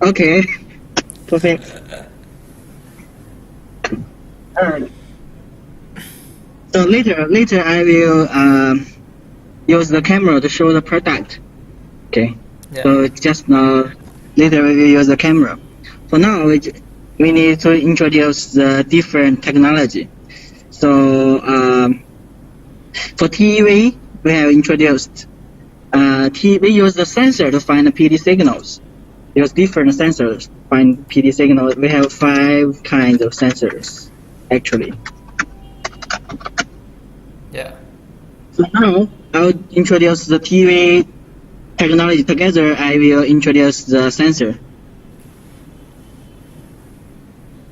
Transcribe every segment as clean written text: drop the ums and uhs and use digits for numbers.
Okay, perfect. Alright. So later I will use the camera to show the product. Okay. Yeah. So just now, later we will use the camera. For now, we need to introduce the different technology. So for TV, we have introduced. We use the sensor to find the PD signals. Use different sensors to find PD signals. We have 5 kinds of sensors, actually. Yeah. So now I'll introduce the TV technology. Together, I will introduce the sensor.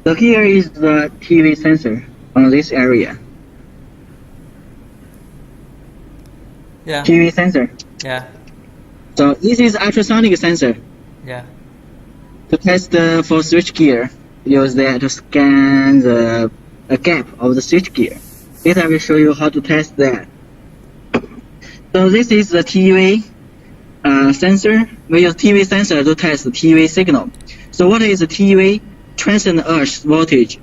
So here is the TV sensor on this area. Yeah. TV sensor. Yeah. So this is ultrasonic sensor. Yeah. To test for switch gear, use that to scan the gap of the switch gear. Later I will show you how to test that. So this is the TV sensor. We use TV sensor to test the TV signal. So what is the TV? Transient earth voltage.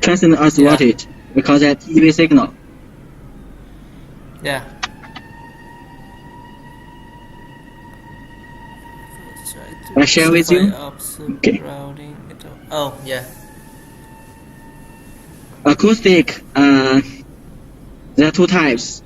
Transient earth voltage. We call that TV signal. Yeah. I share with you. Okay. Oh, yeah. Acoustic, there are 2 types.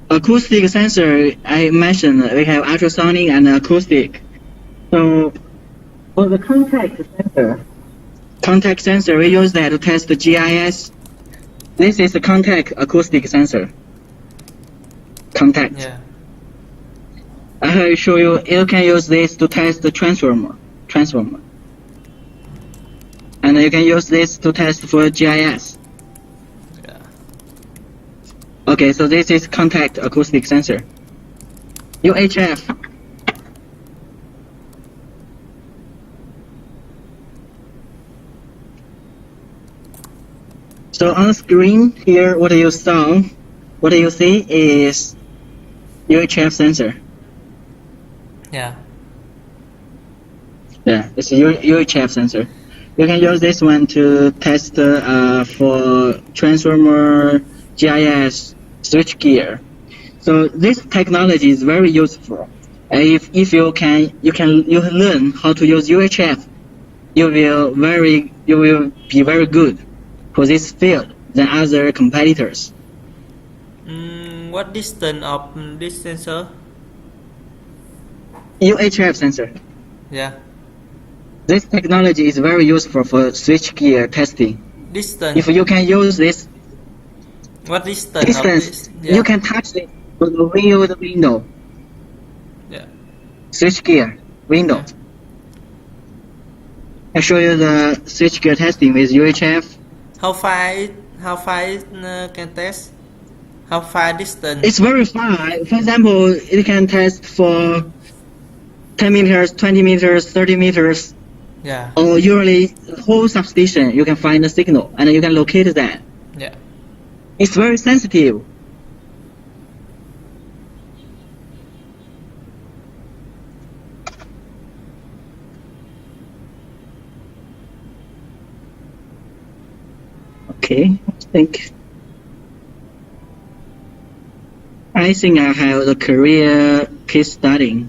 Acoustic sensor, I mentioned we have ultrasonic and acoustic. So for the contact sensor, we use that to test the GIS. This is a contact acoustic sensor. Contact. Yeah. I will show you. You can use this to test the transformer. And you can use this to test for GIS. Yeah. Okay, so this is contact acoustic sensor. UHF. So on the screen here, what you see is UHF sensor. Yeah. Yeah, it's a UHF sensor. You can use this one to test for transformer, GIS, switchgear. So this technology is very useful. If you learn how to use UHF, you will be very good for this field than other competitors. What distance of this sensor? UHF sensor. Yeah. This technology is very useful for switchgear testing. Distance. If you can use this What distance? distance, Yeah. you can touch it with the window. Yeah. Switchgear window. Yeah. I show you the switchgear testing with UHF. How far it can test? How far distance? It's very far. For example, it can test for 10 meters, 20 meters, 30 meters. Yeah. Or usually the whole substation you can find the signal and you can locate that. Yeah. It's very sensitive. Okay, I think I have the career case study.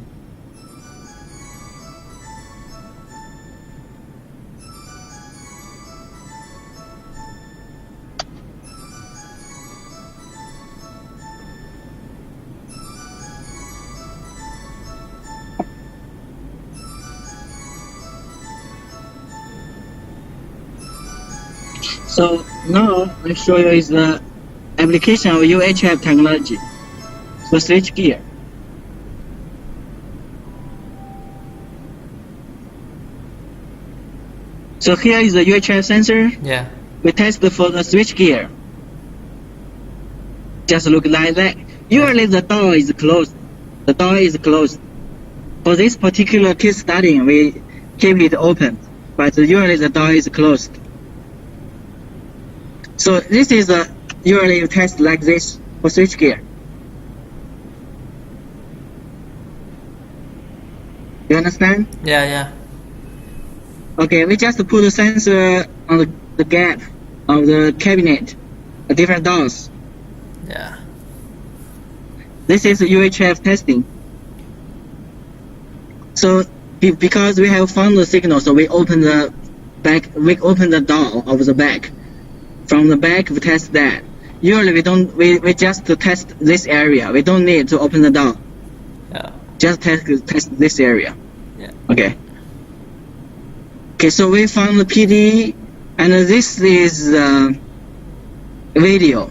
So now I show you is the application of UHF technology for switchgear. So here is the UHF sensor. Yeah. we test for the switch gear. Just look like that. Usually the door is closed. The door is closed. For this particular case study, we keep it open, but usually the door is closed. So this is usually you test like this for switch gear. You understand? Yeah. Okay, we just put the sensor on the gap of the cabinet, the different doors. Yeah. This is UHF testing. So because we have found the signal, so we open the back. We open the door of the back. From the back, we test that. Usually we don't. We just test this area. We don't need to open the door. Yeah. Just test this area. Yeah. Okay. Okay. So we found the PD, and this is video.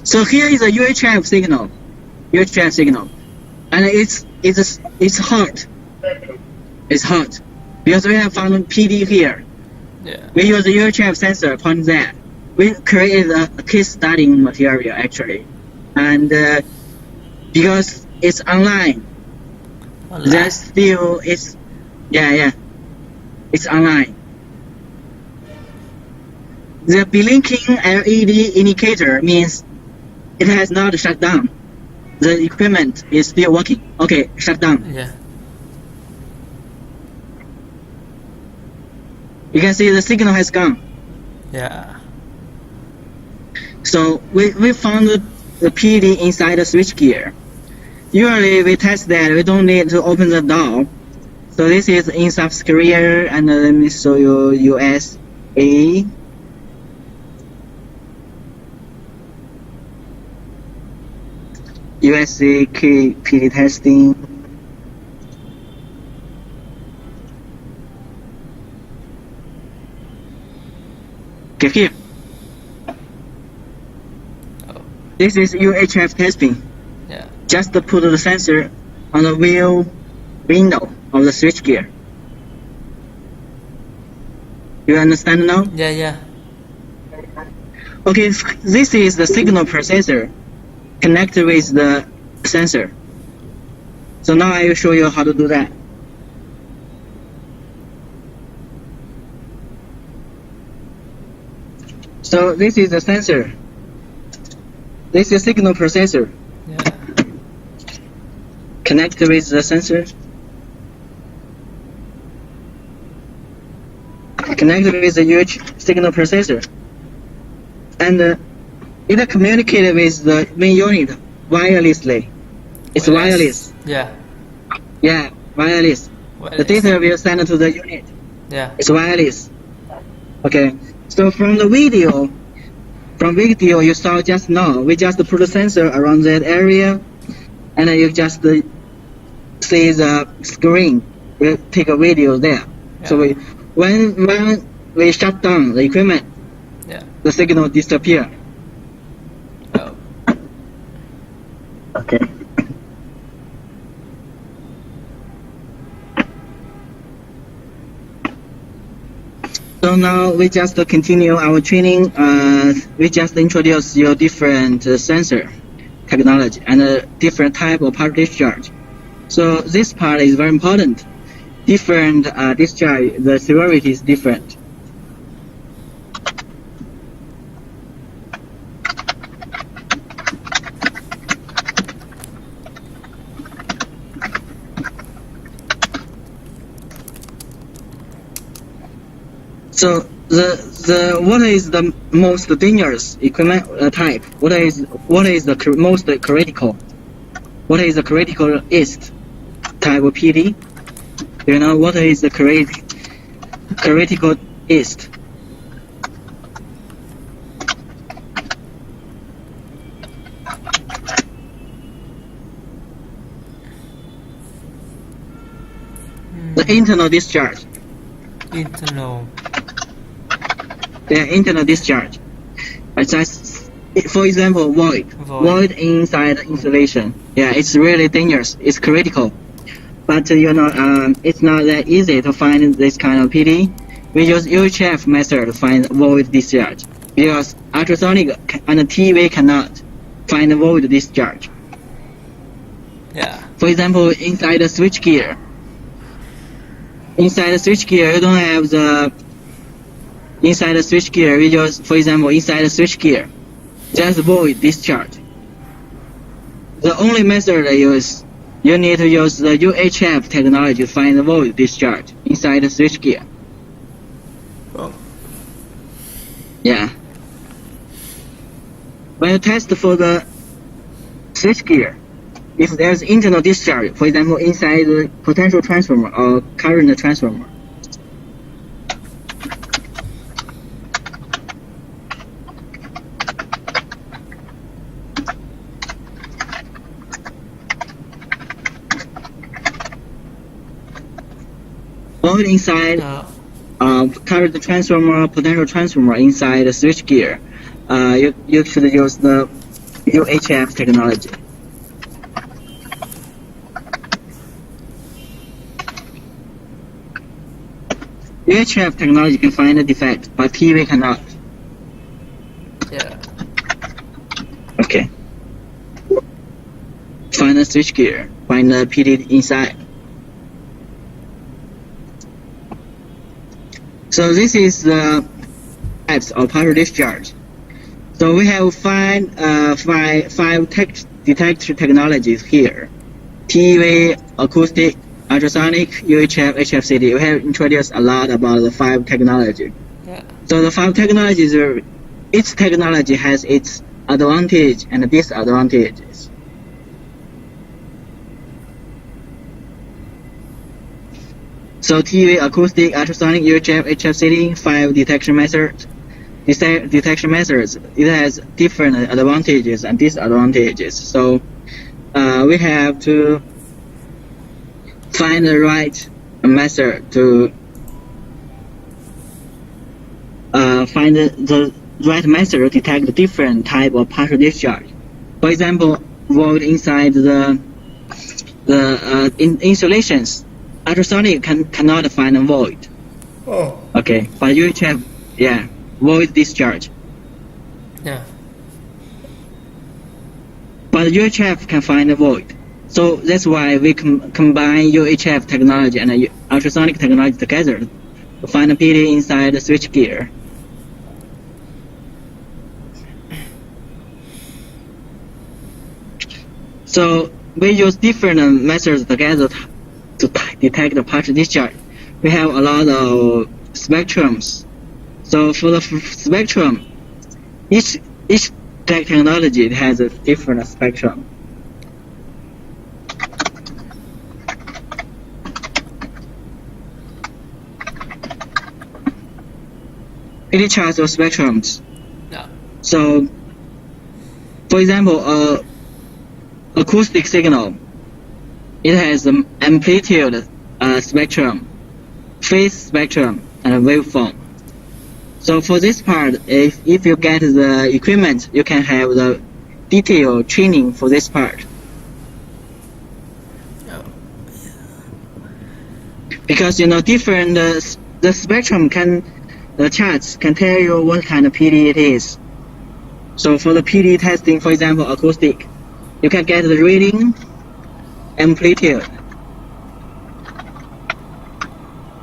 So here is a UHF signal, and it's hot. It's hot because we have found PD here. Yeah. We use the UHF sensor upon that. We created a case study material actually, and because it's online. That still is, it's online. The blinking LED indicator means it has not shut down. The equipment is still working. Okay, shut down. Yeah. You can see the signal has gone. Yeah. So we found the PD inside the switchgear. Usually we test that we don't need to open the door. So this is in subscriber, and let me show you USA. USA PD testing. Okay, here. Oh. This is UHF testing. Yeah. Just put the sensor on the wheel window of the switchgear. You understand now? Yeah. Okay, this is the signal processor connected with the sensor. So now I will show you how to do that. So this is the sensor. This is signal processor. Yeah. Connected with the sensor. Connected with the UH signal processor. And it communicates with the main unit wirelessly. It's wireless. Yeah. Yeah, wireless. The data will send to the unit. Yeah. It's wireless. Okay. So from video you saw just now, we just put a sensor around that area, and you just see the screen. We'll take a video there. Yeah. So when we shut down the equipment, the signal disappear. Oh. Okay. So now we just continue our training. We just introduce you different sensor technology and different type of power discharge. So this part is very important. Different discharge, the severity is different. So the what is the most dangerous equipment type? What is the most critical? What is the critical ist type of PD? Do you know what is the critical ist? The internal discharge. Internal. The internal discharge. For example, void inside insulation. Yeah, it's really dangerous. It's critical. But it's not that easy to find this kind of PD. We use UHF method to find void discharge because ultrasonic and TeV cannot find void discharge. Yeah. For example, inside the switchgear, you don't have the inside the switchgear. We use, for example, inside the switchgear, just void discharge. The only method I use, you need to use the UHF technology to find the void discharge inside the switchgear. Oh. Yeah. When you test for the switchgear, if there's internal discharge, for example, inside the potential transformer or current transformer, void inside current transformer, potential transformer inside the switchgear, you should use the UHF technology. UHF technology can find a defect, but TeV cannot. Yeah. Okay. Find the switchgear, find the PD inside. So this is the types of partial discharge. So we have five detector technologies here: TeV, acoustic, ultrasonic, UHF, HFCD. We have introduced a lot about the 5 technology. Yeah. So the 5 technologies, each technology has its advantage and disadvantages. So TeV, acoustic, ultrasonic, UHF, HFCD, 5 detection methods. Detection methods, it has different advantages and disadvantages. So we have to find the right method to find the right method to detect the different type of partial discharge. For example, void inside the insulations, ultrasonic cannot find a void. Oh. Okay, but UHF, yeah, void discharge. Yeah. But UHF can find a void. So that's why we combine UHF technology and ultrasonic technology together to find a PD inside the switchgear. So we use different methods together to detect the partial discharge. We have a lot of spectrums. So for the spectrum, each technology has a different spectrum. PD charts of spectrums. Yeah. So, for example, acoustic signal, it has an amplitude spectrum, phase spectrum, and waveform. So for this part, if you get the equipment, you can have the detailed training for this part. Because different the spectrum the charts can tell you what kind of PD it is. So for the PD testing, for example, acoustic, you can get the reading, amplitude,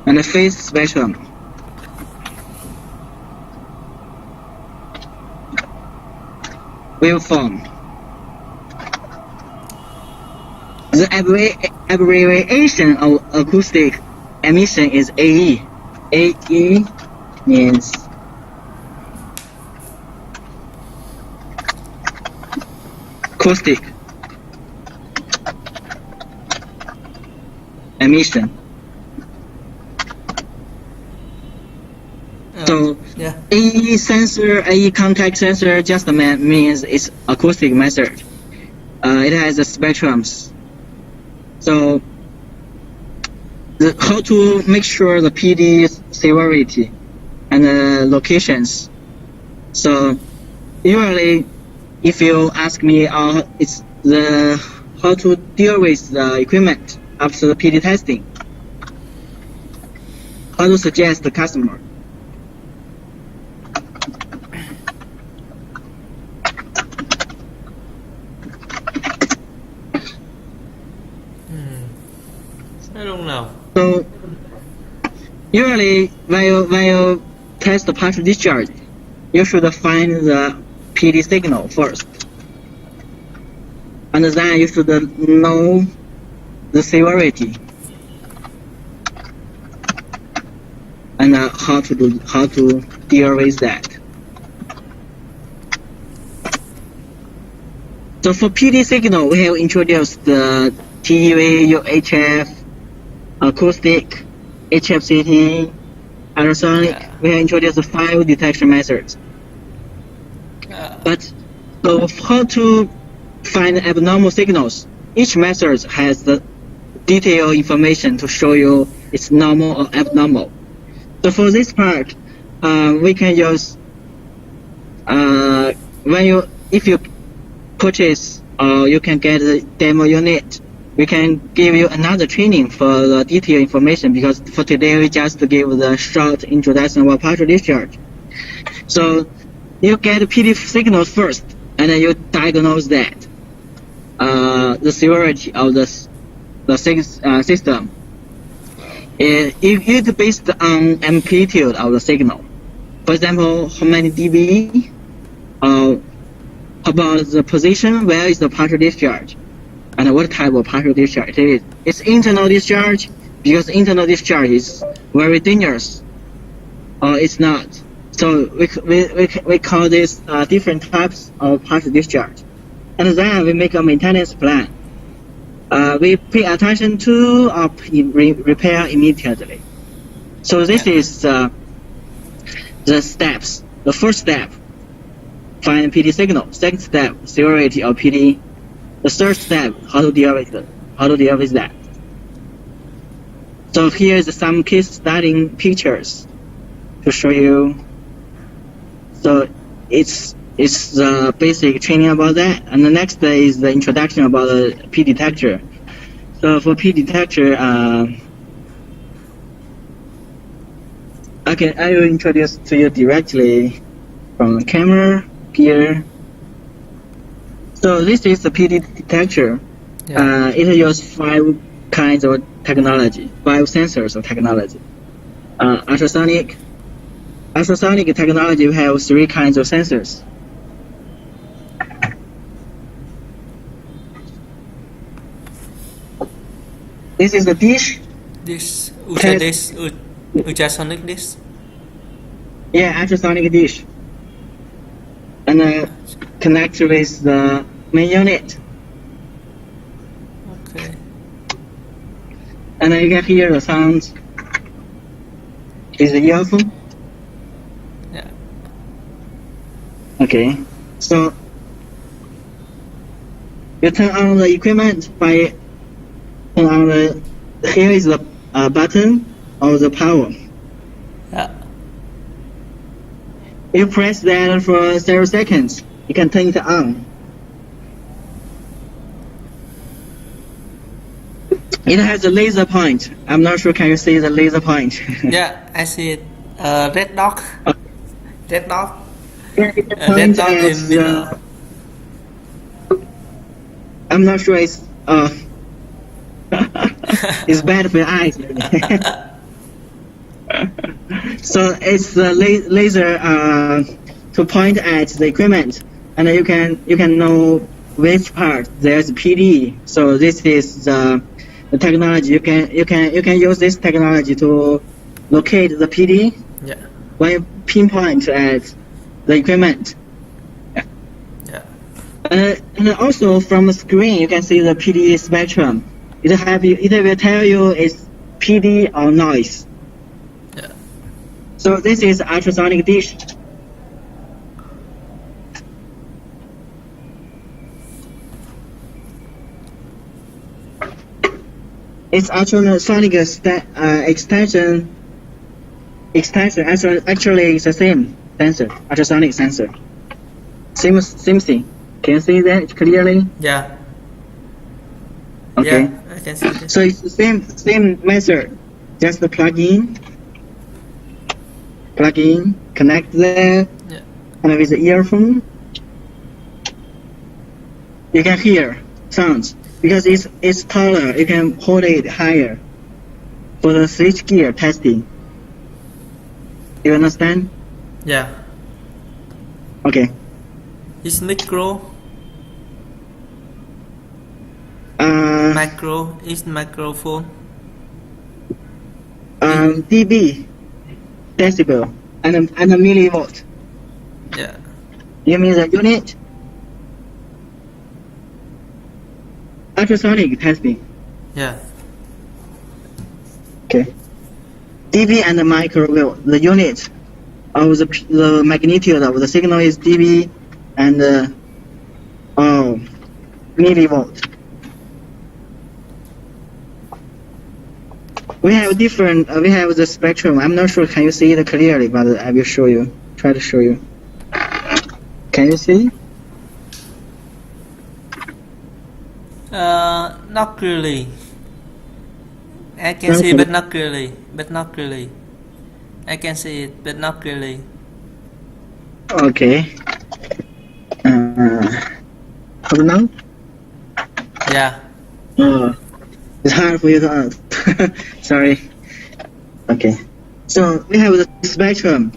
and the phase spectrum. Waveform. The abbreviation of acoustic emission is AE. AE means acoustic emission. So yeah. AE sensor, AE contact sensor just means it's acoustic method. It has the spectrums. So how to make sure the PD severity and locations. So usually if you ask me, it's the how to deal with the equipment after the PD testing, how to suggest the customer. I don't know. So usually when you test the partial discharge, you should find the PD signal first, and then you should know the severity and how to deal with that. So for PD signal, we have introduced the TEV, UHF, acoustic, HFCT, ultrasonic. We have introduced 5 detection methods. But so how to find abnormal signals? Each method has the detailed information to show you it's normal or abnormal. So for this part, we can use if you purchase or you can get the demo unit, we can give you another training for the detailed information, because for today we just give the short introduction about partial discharge. So you get PD signals first, and then you diagnose that the severity of the system. It's based on amplitude of the signal. For example, how many dB, about the position, where is the partial discharge, and what type of partial discharge it is. It's internal discharge, because internal discharge is very dangerous, or it's not. So we call this different types of partial discharge. And then we make a maintenance plan. We pay attention to or repair immediately. So this is the steps. The first step, find PD signal. Second step, severity of PD. The third step, how to deal with that. So here is some case study pictures to show you. So it's the basic training about that, and the next is the introduction about the P detector. So for P detector, I will introduce to you directly from the camera here. So this is the PD detector. It uses 5 kinds of technology, 5 sensors of technology. Ultrasonic technology, we have 3 kinds of sensors. This is the dish. This ultrasonic dish. Yeah, ultrasonic dish. And connect with the main unit. Okay. And you can hear the sound. Is the earphone? Yeah. Okay. So you turn on the equipment by turn on the. Here is the button of the power. Yeah. You press that for several seconds. You can turn it on. It has a laser point. I'm not sure. Can you see the laser point? Yeah, I see it. Red dot. Red dot. Red dot in middle. I'm not sure it's it's bad for your eyes. So it's the laser to point at the equipment, and you can know which part there's PD. So this is the technology. You can use this technology to locate the PD. Yeah. When you pinpoint at the equipment. Yeah. And also from the screen you can see the PD spectrum. It will tell you it's PD or noise. Yeah. So this is ultrasonic dish. It's ultrasonic extension. Actually, it's the same sensor, ultrasonic sensor. Same thing. Can you see that clearly? Yeah. Okay. Yeah, I can see that. So it's the same method. Just plug in, connect there, Yeah. and with the earphone, you can hear sounds because it's taller. You can hold it higher for the switch gear testing. You understand? Yeah. Okay. It's micro. Micro is microphone. dB, decibel, and a milliwatt. Yeah. You mean the unit? Ultrasonic testing. Yeah. Okay. dB and the microwave, the unit of the magnitude of the signal is dB and milliwatt. We have different. We have the spectrum. I'm not sure. Can you see it clearly? But I will show you. Try to show you. Can you see? Not really. I can Not see, really. but not clearly. But not clearly. I can see it, but not clearly. Okay. How about now? Yeah. It's hard for you to ask. Sorry. Okay. So we have the spectrum,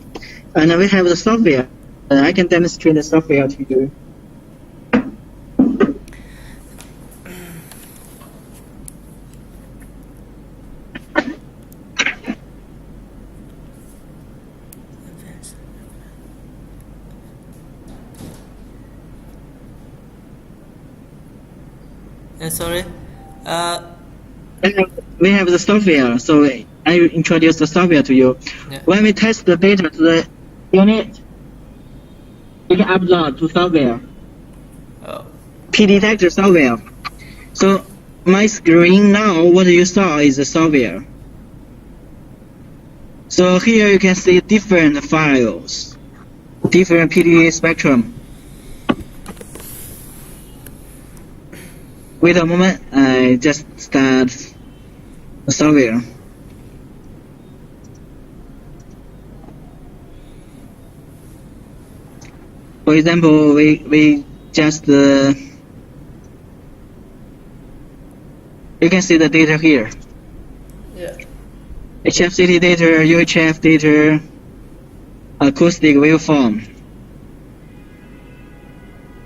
and we have the software. I can demonstrate the software to you. Sorry. We have the software, so I will introduce the software to you. Yeah. When we test the data to the unit, we can upload to software, Oh. Pmdt software. So my screen now, what you saw is the software. So here you can see different files, different PDA spectrum. Wait a moment, I just start the software. For example, we just you can see the data here. Yeah. HFCT data, UHF data, acoustic waveform,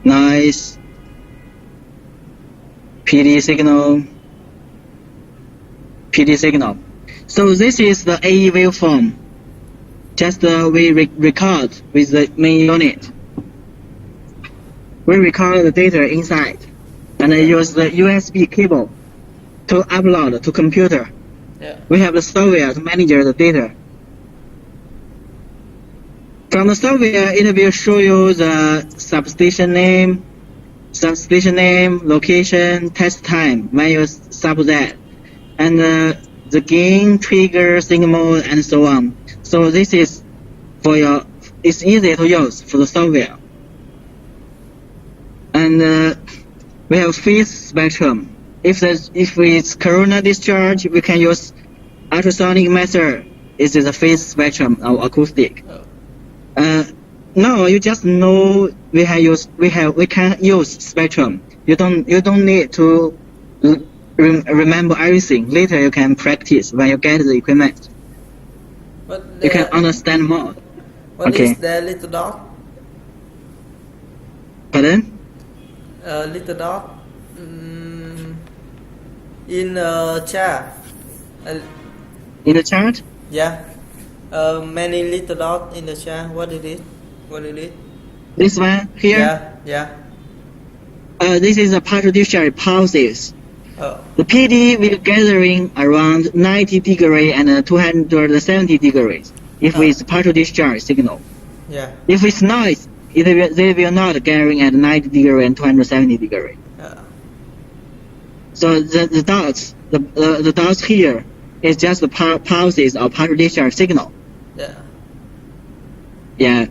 noise, PD signal. So this is the AE waveform. Just we record with the main unit. We record the data inside and use the USB cable to upload to computer. Yeah. We have the software to manage the data. From the software, it will show you the substation name, location, test time when you sub that, and the gain, trigger, signal, and so on. So this is for your. It's easy to use for the software. And we have phase spectrum. If it's corona discharge, we can use ultrasonic method. This is a phase spectrum of acoustic. Oh. No, you just know we can use spectrum. You don't need to remember everything. Later you can practice when you get the equipment. But You can understand more. what Okay. is the little dot? Pardon? Little dot in a chair. In the chart? Yeah. Many little dot in the chair. What is it? What is it? This one here? Yeah. Yeah. This is a partial discharge pulses. Oh. The PD will gathering around 90 degree and 270 degrees if it's partial discharge signal. Yeah. If it's noise, they will not gathering at 90 degree and 270 degree. So the dots, the dots here is just the pulses of partial discharge signal. Yeah. Yeah.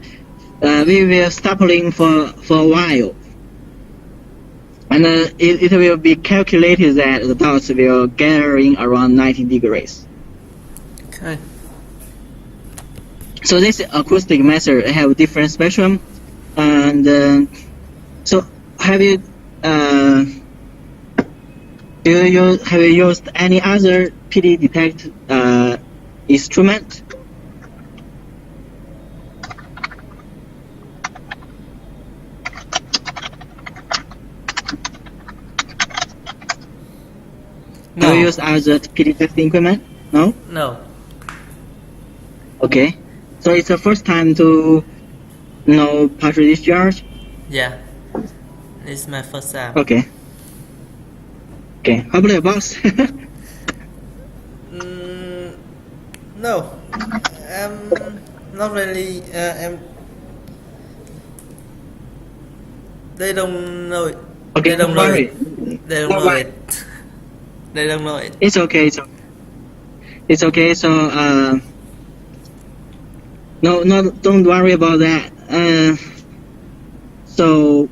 We will stapling for a while. And it will be calculated that the dots will gathering around 90 degrees. Okay. So this acoustic method have different spectrum, and so have you have you used any other PD detect instrument? No. Have you used other PD testing equipment? No? No. Okay. So it's the first time to know partial discharge? Yeah. It's my first time. Okay. Okay. How about your boss? No. Not really. They don't know it. Okay, They don't don't know worry. it. They don't Don't know worry. it. They don't know it. It's okay. It's okay. So no, don't worry about that. So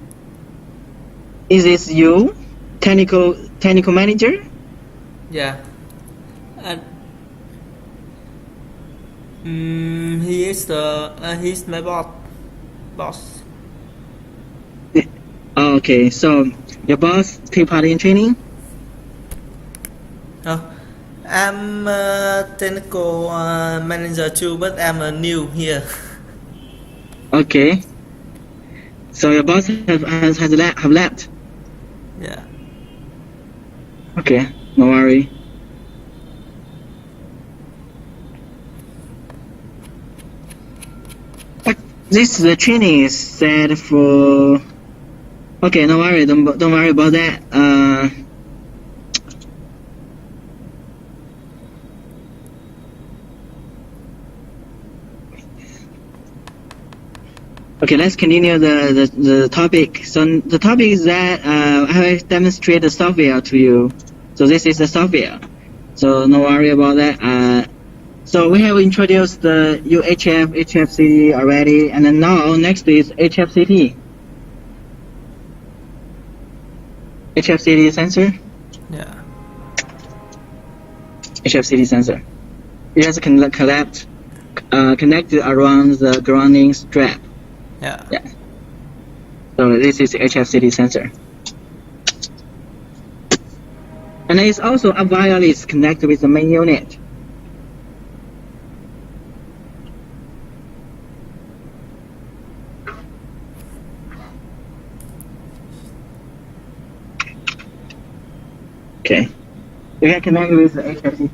is this you, technical manager? Yeah. And he's my boss. Okay. So your boss take part in training? Oh, I'm a technical manager too, but I'm new here. Okay. So your boss have left. Yeah. Okay. No worry. But this the training is set for. Okay. No worry. Don't worry about that. Okay, let's continue the topic. So the topic is that I will demonstrate the software to you. So this is the software. So no worry about that. So we have introduced the UHF, HFCT already, and then now next is HFCT. HFCT sensor. Yeah. HFCT sensor. It has connected around the grounding strap. Yeah. Yeah. So this is HFCT sensor. And it's also a wireless connected with the main unit. Okay. You can connect with the HFCT.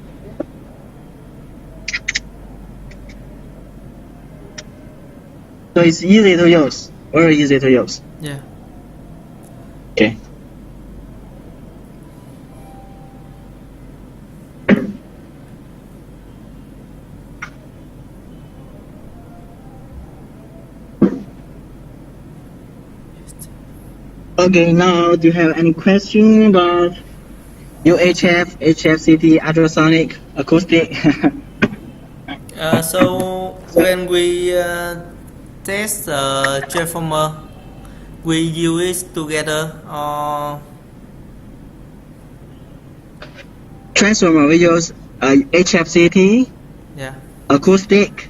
So it's easy to use, very easy to use. Yeah. Okay. Okay, now do you have any question about UHF, HFCT, ultrasonic, acoustic? So when we test the transformer, we use it together or Transformer, we use HFCT, yeah. acoustic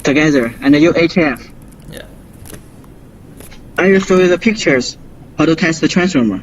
together, and the UHF. Yeah. I will show you the pictures how to test the transformer.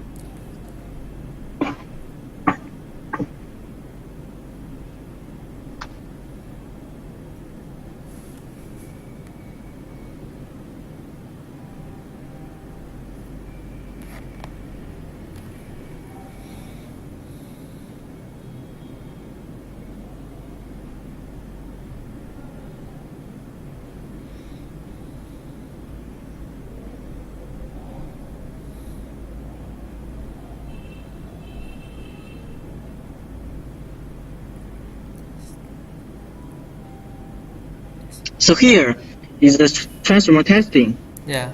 So here is the transformer testing. Yeah.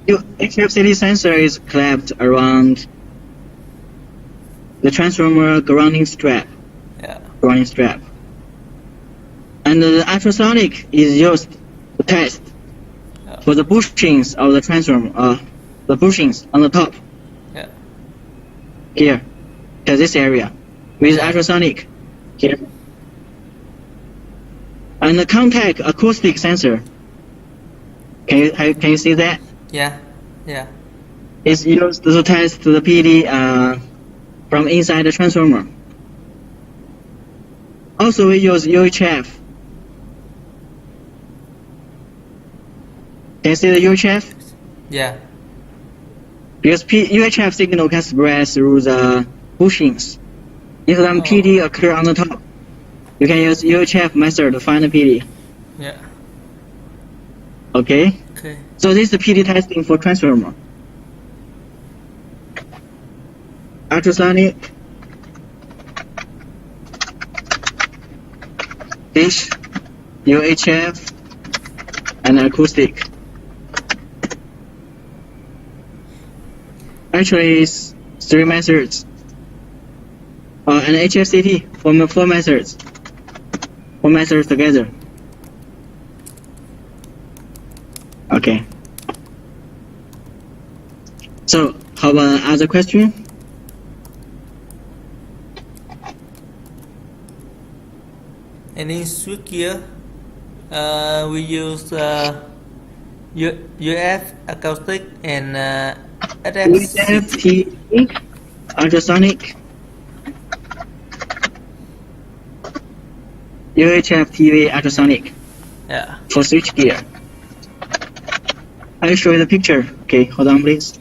Your HFCT sensor is clamped around the transformer grounding strap. Yeah. Grounding strap. And the ultrasonic is used to test for the bushings of the transformer, the bushings on the top. here, to this area, with ultrasonic here. And the contact acoustic sensor. Can you see that? Yeah, yeah. It's used to test the PD from inside the transformer. Also, we use UHF. Can you see the UHF? Yeah. Because UHF signal can spread through the bushings. If some PD occur on the top, you can use UHF method to find the PD. Yeah. Okay? Okay. So this is PD testing for transformer. Ultrasonic, dish, UHF, and acoustic. Actually, it's 3 methods. And HFCT, 4 methods. 4 methods together. Okay. So, how about other question? Any switchgear? We use UF acoustic and SFCT. UHF, ultrasonic. UHF TV ultrasonic. Yeah. For switchgear. I'll show you the picture. Okay, hold on please.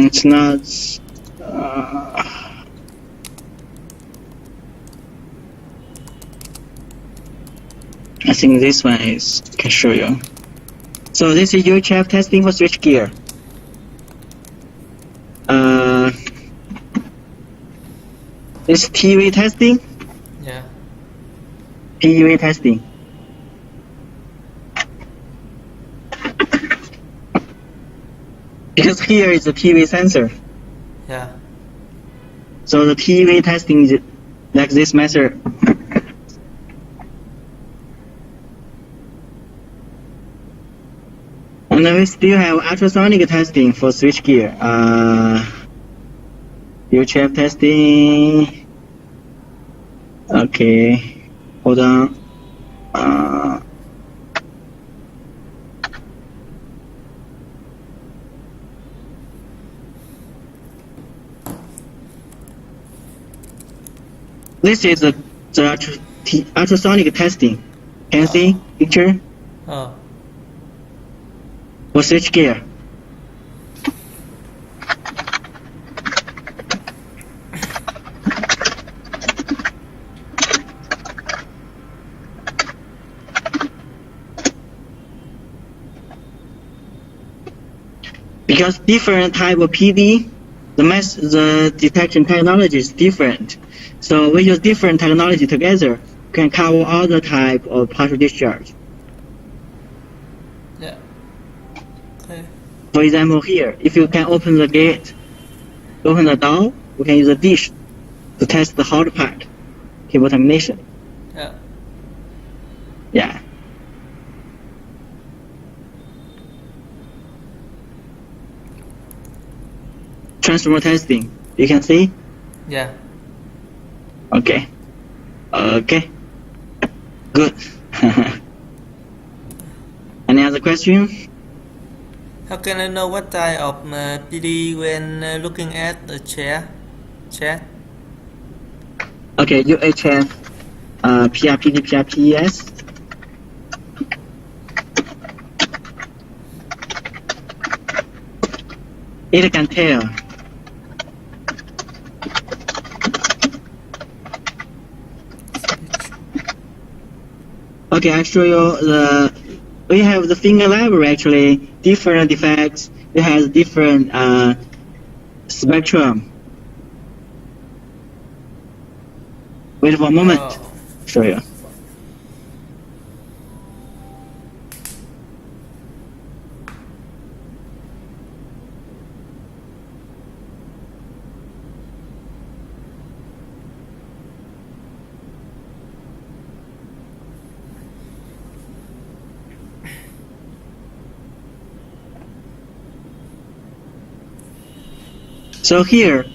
It's not. I think this one is. Can show you. So this is UHF testing for switchgear. This TV testing. Yeah. PUA testing. Because here is the TV sensor. Yeah. So the TV testing is like this method. And then we still have ultrasonic testing for switchgear. UHF testing. Okay, hold on. This is the ultrasonic testing. Can you see picture? Oh. For switchgear. Because different type of PD, the detection technology is different. So we use different technology together, can cover all the type of partial discharge. Yeah. Okay. For example, here, if you can open the gate, open the door, we can use a dish to test the hot part, cable termination. Yeah. Yeah. Transformer testing, you can see? Yeah. Okay. Okay. Good. Any other question? How can I know what type of PD when looking at the chat? Okay, UHF PRPD, PRPS. It can tell. Okay, I show you we have the finger library actually, different defects, it has different spectrum. Wait for a moment, show you. So here,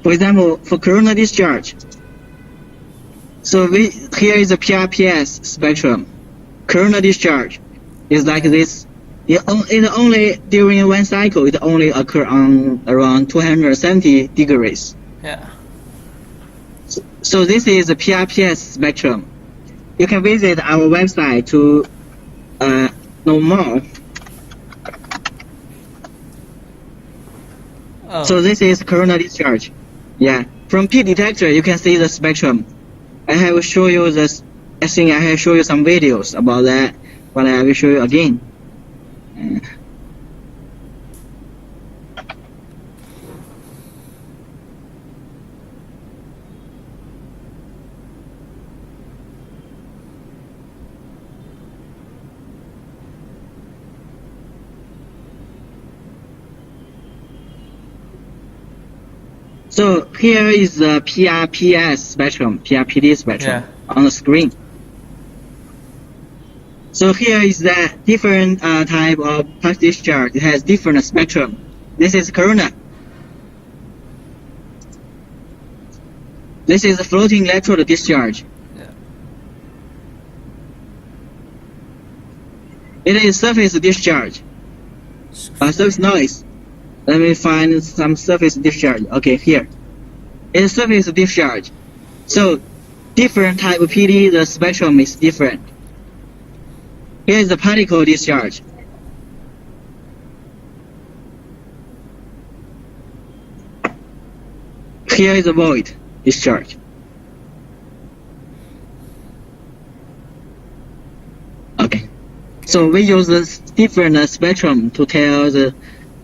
for example, for corona discharge, so here is a PRPS spectrum. Corona discharge is like this. It only during one cycle, it only occur on around 270 degrees. Yeah. So this is a PRPS spectrum. You can visit our website to know more. Oh. So this is corona discharge. Yeah. From P detector, you can see the spectrum. I have show you this. I think I have show you some videos about that, but I will show you again. So here is the PRPS spectrum, PRPD spectrum on the screen. So here is the different type of pulse discharge. It has different spectrum. This is corona. This is a floating electrode discharge. Yeah. It is surface discharge. Surface noise. Let me find some surface discharge. Okay, here. It is surface discharge. So, different type of PD, the spectrum is different. Here is the particle discharge. Here is the void discharge. Okay. So we use this different spectrum to tell the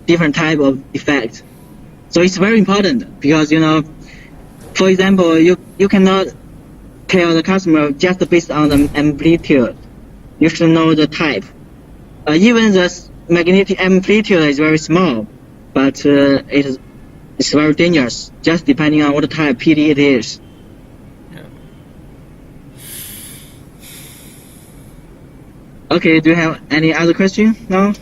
different type of effect. So it's very important because, you know, for example, you cannot tell the customer just based on the amplitude. You should know the type. Even the magnetic amplitude is very small, but it's very dangerous, just depending on what type PD it is. Yeah. Okay, do you have any other question? No?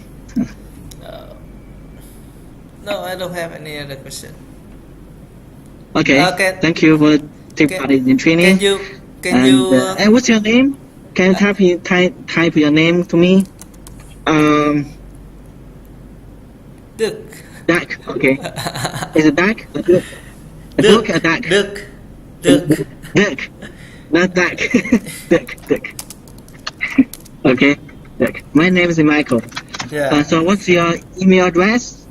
No, I don't have any other question. Okay. Thank you for taking part in training. And what's your name? Can you type your name to me? Duck. Duck. Okay. Is it duck? A duck or duck? Duck. Duck. Not duck. Duck. Okay. Duck. My name is Michael. Yeah. So what's your email address?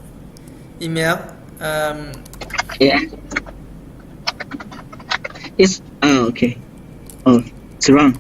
Email. Yeah. It's okay. Oh, it's wrong.